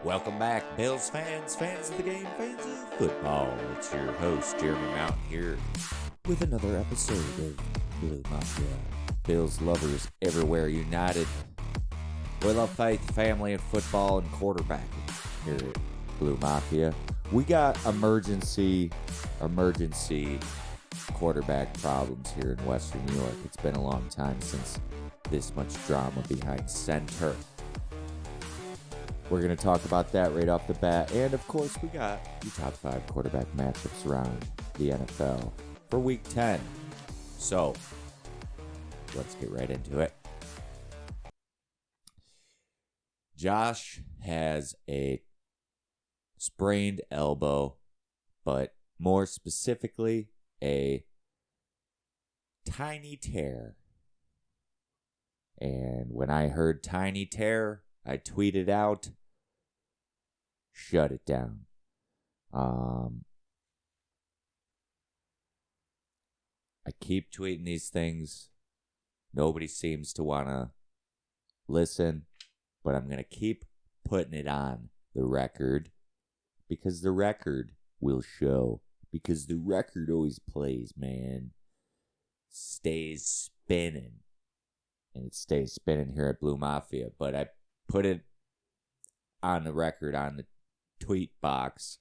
Welcome back, Bills fans, fans of the game, fans of football. It's your host, Jeremy Mountain, here with another episode of Blue Mafia. Bills lovers everywhere united. We love faith, family, and football and quarterbacking here at Blue Mafia. We got emergency quarterback problems here in Western New York. It's been a long time since this much drama behind center. We're going to talk about that right off the bat. And, of course, we got the top 5 quarterback matchups around the NFL for Week 10. So, let's get right into it. Josh has a sprained elbow, but more specifically, a tiny tear. And when I heard tiny tear, I tweeted out, shut it down. I keep tweeting these things. Nobody seems to want to listen, but I'm going to keep putting it on the record because the record will show. Because the record always plays, man. Stays spinning. And it stays spinning here at Blue Mafia. But I put it on the record on the tweet box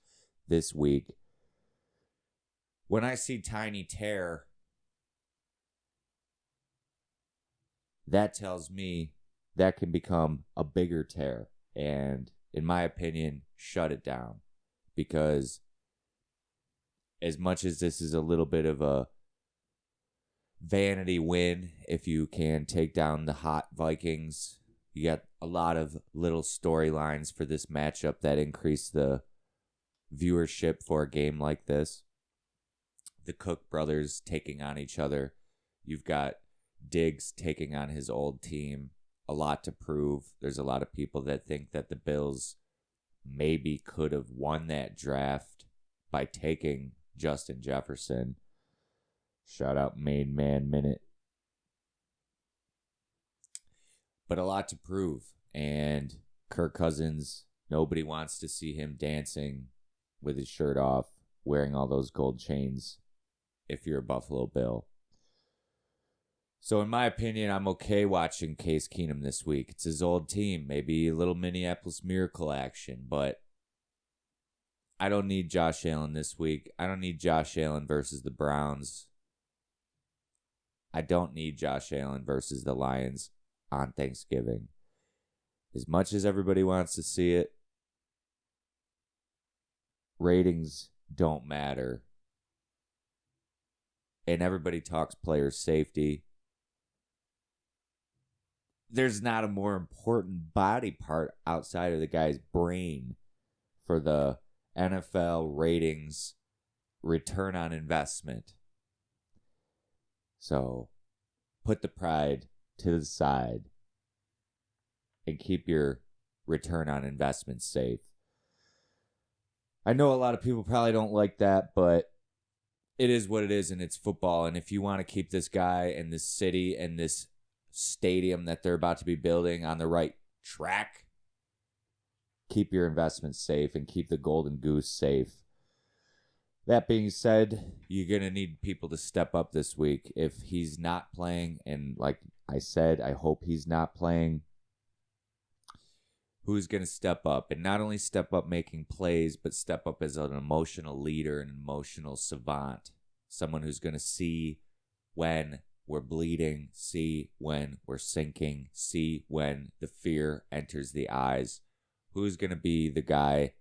this week. When I see tiny tear, that tells me that can become a bigger tear. And in my opinion, shut it down. Because as much as this is a little bit of a vanity win, if you can take down the hot Vikings, you got a lot of little storylines for this matchup that increase the viewership for a game like this. The Cook brothers taking on each other. You've got Diggs taking on his old team. A lot to prove. There's a lot of people that think that the Bills maybe could have won that draft by taking Justin Jefferson. Shout out Main Man Minute. But a lot to prove. And Kirk Cousins, nobody wants to see him dancing with his shirt off, wearing all those gold chains if you're a Buffalo Bill. So in my opinion, I'm okay watching Case Keenum this week. It's his old team. Maybe a little Minneapolis Miracle action, but I don't need Josh Allen this week. I don't need Josh Allen versus the Browns. I don't need Josh Allen versus the Lions on Thanksgiving. As much as everybody wants to see it, ratings don't matter. And everybody talks player safety. There's not a more important body part outside of the guy's brain for the NFL ratings return on investment. So, put the pride to the side and keep your return on investment safe. I know a lot of people probably don't like that, but it is what it is, and it's football. And if you want to keep this guy and this city and this stadium that they're about to be building on the right track, keep your investments safe and keep the golden goose safe. That being said, you're going to need people to step up this week. If he's not playing, and like I said, I hope he's not playing, who's going to step up? And not only step up making plays, but step up as an emotional leader, an emotional savant. Someone who's going to see when we're bleeding, see when we're sinking, see when the fear enters the eyes. Who's going to be the guy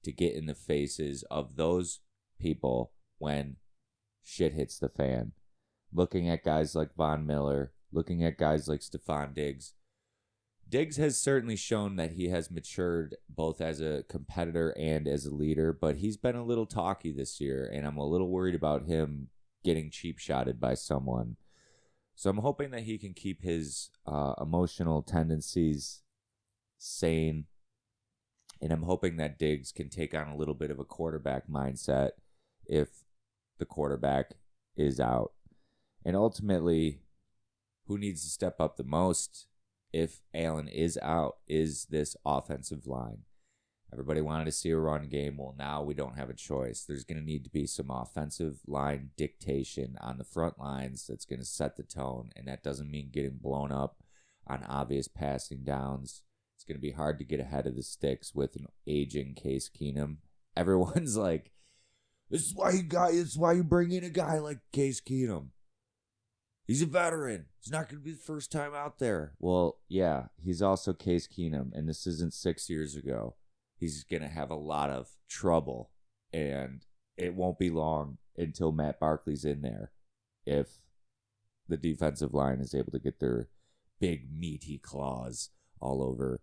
to get in the faces of those people when shit hits the fan? Looking at guys like Von Miller, looking at guys like Stephon Diggs. Diggs has certainly shown that he has matured both as a competitor and as a leader, but he's been a little talky this year, and I'm a little worried about him getting cheap shotted by someone. So I'm hoping that he can keep his emotional tendencies sane, and I'm hoping that Diggs can take on a little bit of a quarterback mindset if the quarterback is out. And ultimately, who needs to step up the most if Allen is out is this offensive line. Everybody wanted to see a run game. Well, now we don't have a choice. There's going to need to be some offensive line dictation on the front lines that's going to set the tone, and that doesn't mean getting blown up on obvious passing downs. It's going to be hard to get ahead of the sticks with an aging Case Keenum. Everyone's like, this is why you bring in a guy like Case Keenum. He's a veteran. He's not going to be the first time out there. Well, yeah, he's also Case Keenum, and this isn't 6 years ago. He's going to have a lot of trouble, and it won't be long until Matt Barkley's in there if the defensive line is able to get their big, meaty claws all over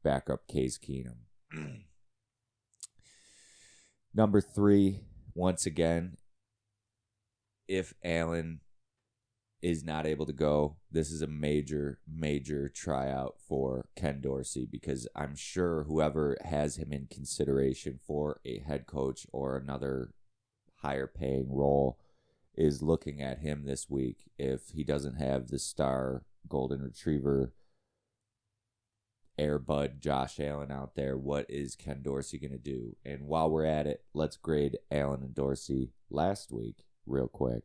backup Case Keenum. Number 3, once again, if Allen is not able to go, this is a major, major tryout for Ken Dorsey, because I'm sure whoever has him in consideration for a head coach or another higher paying role is looking at him this week. If he doesn't have the star golden retriever Air Bud Josh Allen out there, what is Ken Dorsey going to do? And while we're at it, let's grade Allen and Dorsey last week real quick.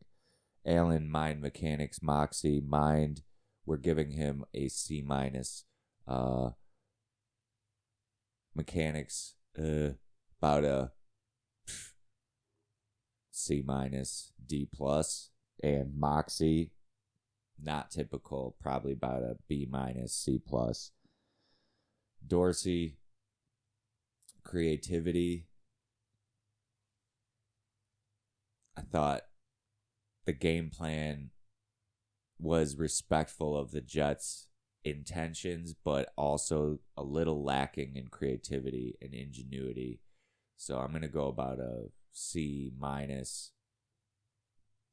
Allen, mind mechanics, moxie, mind. We're giving him a C-. Mechanics, about a C-, D+. And moxie, not typical, probably about a B-, C+. Dorsey, creativity. I thought the game plan was respectful of the Jets' intentions, but also a little lacking in creativity and ingenuity. So I'm going to go about a C-.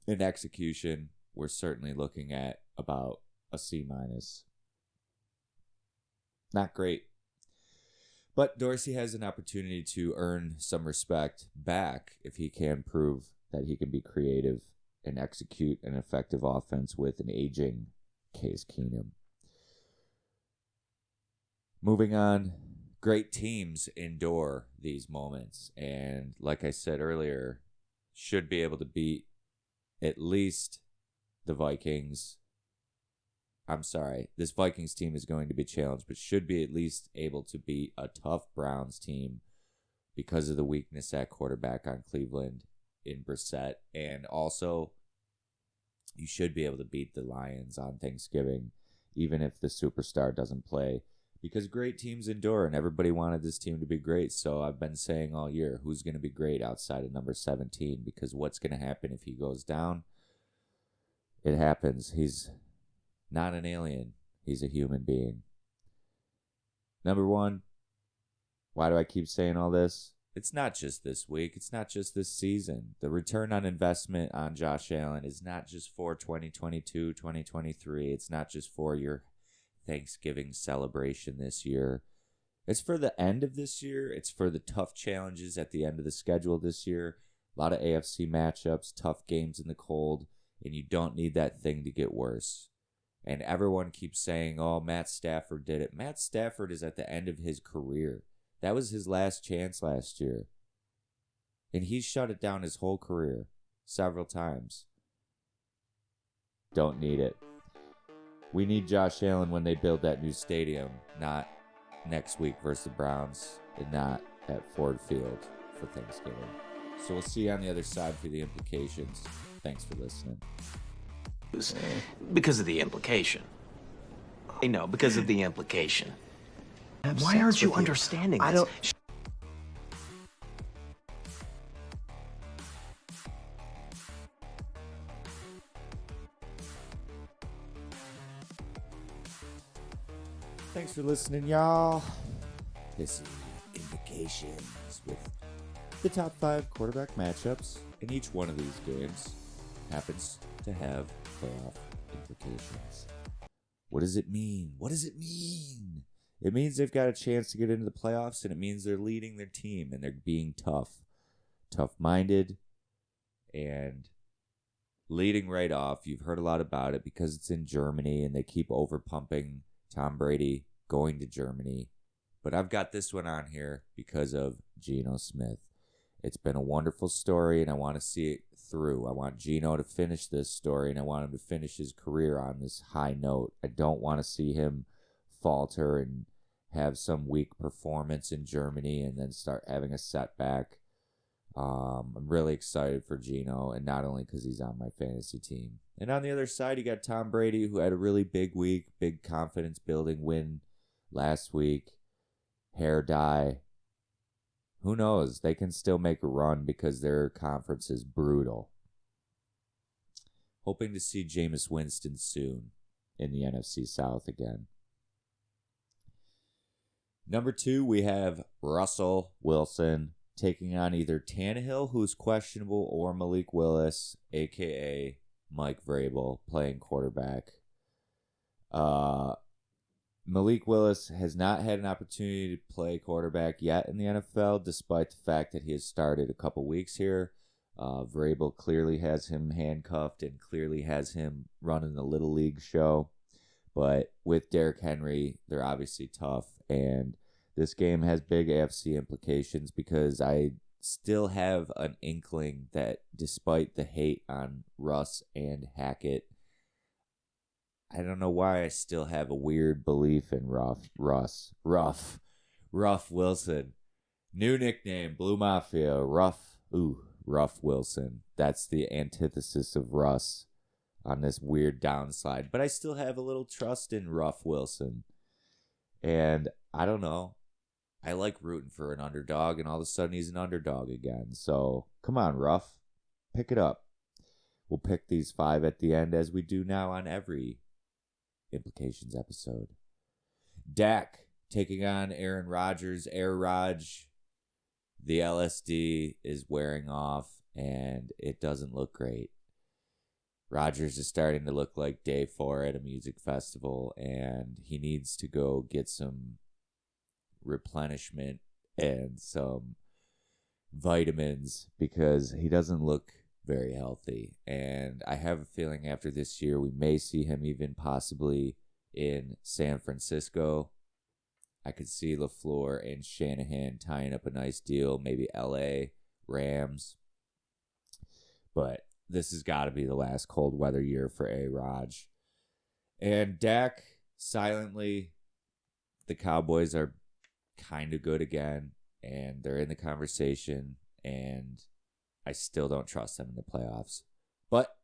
In execution, we're certainly looking at about a C-. Not great. But Dorsey has an opportunity to earn some respect back if he can prove that he can be creative and execute an effective offense with an aging Case Keenum. Moving on, great teams endure these moments. And like I said earlier, should be able to beat at least the Vikings. I'm sorry, this Vikings team is going to be challenged, but should be at least able to beat a tough Browns team because of the weakness at quarterback on Cleveland in Brissett. And also, you should be able to beat the Lions on Thanksgiving, even if the superstar doesn't play, because great teams endure, and everybody wanted this team to be great. So I've been saying all year, who's going to be great outside of number 17? Because what's going to happen if he goes down? It happens. He's not an alien. He's a human being. Number 1, why do I keep saying all this? It's not just this week. It's not just this season. The return on investment on Josh Allen is not just for 2022, 2023. It's not just for your Thanksgiving celebration this year. It's for the end of this year. It's for the tough challenges at the end of the schedule this year. A lot of AFC matchups, tough games in the cold, and you don't need that thing to get worse. And everyone keeps saying, oh, Matt Stafford did it. Matt Stafford is at the end of his career. That was his last chance last year. And he's shut it down his whole career several times. Don't need it. We need Josh Allen when they build that new stadium, not next week versus the Browns, and not at Ford Field for Thanksgiving. So we'll see you on the other side for the implications. Thanks for listening. Because of the implication. No, because of the implication. Why aren't you understanding this? I don't... Thanks for listening, y'all. This is Implications with the top 5 quarterback matchups, and each one of these games happens to have playoff implications. What does it mean? What does it mean? It means they've got a chance to get into the playoffs, and it means they're leading their team, and they're being tough-minded, and leading right off. You've heard a lot about it because it's in Germany, and they keep overpumping Tom Brady going to Germany. But I've got this one on here because of Geno Smith. It's been a wonderful story, and I want to see it through. I want Geno to finish this story, and I want him to finish his career on this high note. I don't want to see him falter and have some weak performance in Germany and then start having a setback. I'm really excited for Geno, and not only because he's on my fantasy team. And on the other side, you got Tom Brady, who had a really big week, big confidence-building win last week. Hair dye. Who knows? They can still make a run because their conference is brutal. Hoping to see Jameis Winston soon in the NFC South again. Number 2, we have Russell Wilson taking on either Tannehill, who's questionable, or Malik Willis, a.k.a. Mike Vrabel, playing quarterback. Malik Willis has not had an opportunity to play quarterback yet in the NFL, despite the fact that he has started a couple weeks here. Vrabel clearly has him handcuffed and clearly has him running the Little League show. But with Derrick Henry, they're obviously tough. And this game has big AFC implications because I still have an inkling that despite the hate on Russ and Hackett, I don't know why I still have a weird belief in Ruff Wilson. New nickname, BLEUMAFIA, Ruff Wilson. That's the antithesis of Russ on this weird downslide. But I still have a little trust in Ruff Wilson. And I don't know. I like rooting for an underdog, and all of a sudden he's an underdog again. So come on, Ruff. Pick it up. We'll pick these 5 at the end, as we do now on every Implications episode. Dak taking on Aaron Rodgers. Air Rodge. The LSD is wearing off, and it doesn't look great. Rodgers is starting to look like day 4 at a music festival, and he needs to go get some replenishment and some vitamins because he doesn't look very healthy. And I have a feeling after this year we may see him even possibly in San Francisco. I could see LaFleur and Shanahan tying up a nice deal, maybe LA Rams. But this has got to be the last cold weather year for A. Rodge. And Dak, silently, the Cowboys are kind of good again, and they're in the conversation, and I still don't trust them in the playoffs. But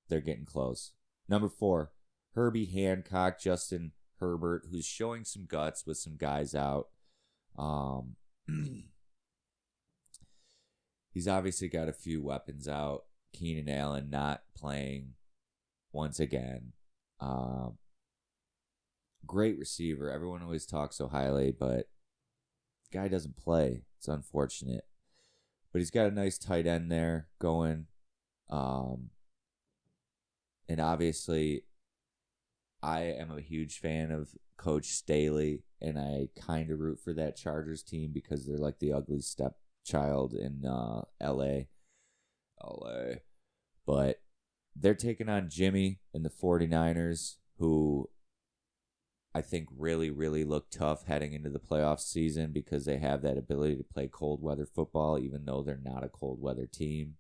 they're getting close. Number 4, Herbie Hancock, Justin Herbert, who's showing some guts with some guys out. He's obviously got a few weapons out. Keenan Allen not playing once again. Great receiver. Everyone always talks so highly, but the guy doesn't play. It's unfortunate. But he's got a nice tight end there going. And obviously, I am a huge fan of Coach Staley, and I kind of root for that Chargers team because they're like the ugly stepchild in LA. But they're taking on Jimmy and the 49ers, who I think really, really look tough heading into the playoff season because they have that ability to play cold weather football, even though they're not a cold weather team.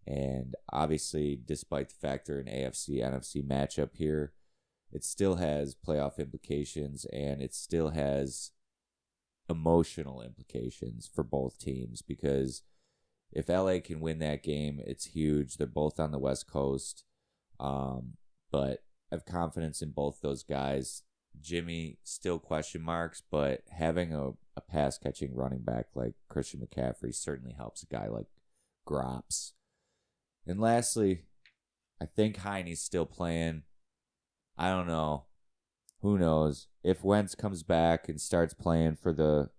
And obviously, despite the fact they're an AFC-NFC matchup here, it still has playoff implications, and it still has emotional implications for both teams because if LA can win that game, it's huge. They're both on the West Coast, but I have confidence in both those guys. Jimmy, still question marks, but having a pass-catching running back like Christian McCaffrey certainly helps a guy like Grops. And lastly, I think Heiney's still playing. I don't know. Who knows? If Wentz comes back and starts playing for the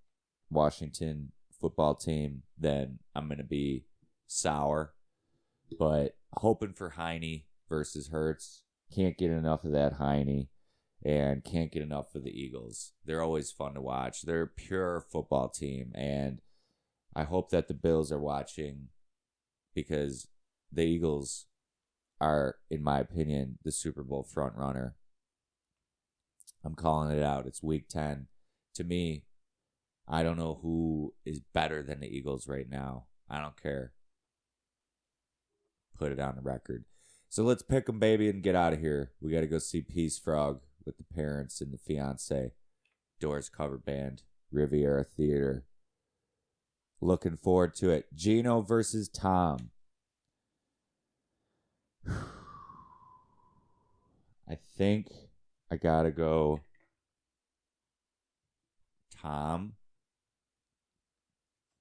Washington football team, then I'm going to be sour. But hoping for Heiney versus Hurts. Can't get enough of that Heiney. And can't get enough of the Eagles. They're always fun to watch. They're a pure football team. And I hope that the Bills are watching because the Eagles are, in my opinion, the Super Bowl front runner. I'm calling it out. It's week 10. To me, I don't know who is better than the Eagles right now. I don't care. Put it on the record. So let's pick them, baby, and get out of here. We got to go see Peace Frog with the parents and the fiance. Doors cover band. Riviera Theater. Looking forward to it. Geno versus Tom. I think I got to go Tom.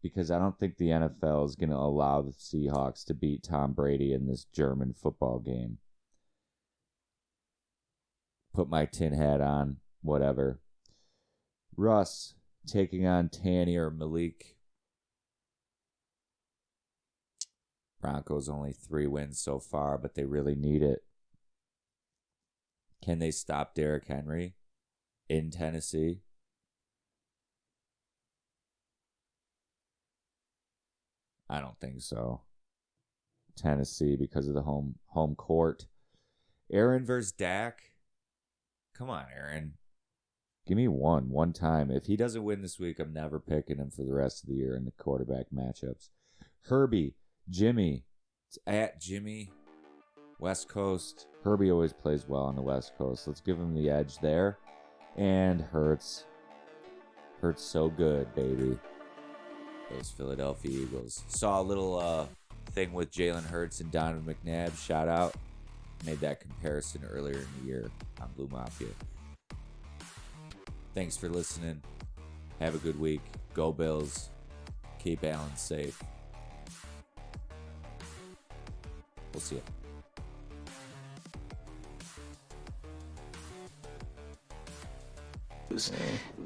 Because I don't think the NFL is going to allow the Seahawks to beat Tom Brady in this German football game. Put my tin hat on, whatever. Russ taking on Tanny or Malik. Broncos only 3 wins so far, but they really need it. Can they stop Derrick Henry in Tennessee? I don't think so. Tennessee because of the home court. Aaron versus Dak. Come on, Aaron. Give me one time. If he doesn't win this week, I'm never picking him for the rest of the year in the quarterback matchups. Herby Jimmy. It's at Jimmy. West Coast. Herby always plays well on the West Coast. Let's give him the edge there. And Hurts. Hurts so good, baby. Those Philadelphia Eagles. Saw a little thing with Jalen Hurts and Donovan McNabb. Shout out. Made that comparison earlier in the year on Blue Mafia. Thanks for listening. Have a good week. Go Bills. Keep Allen safe. We'll see you.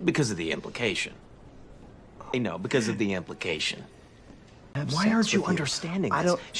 Because of the implication. No, because of the implication. Why aren't you understanding this?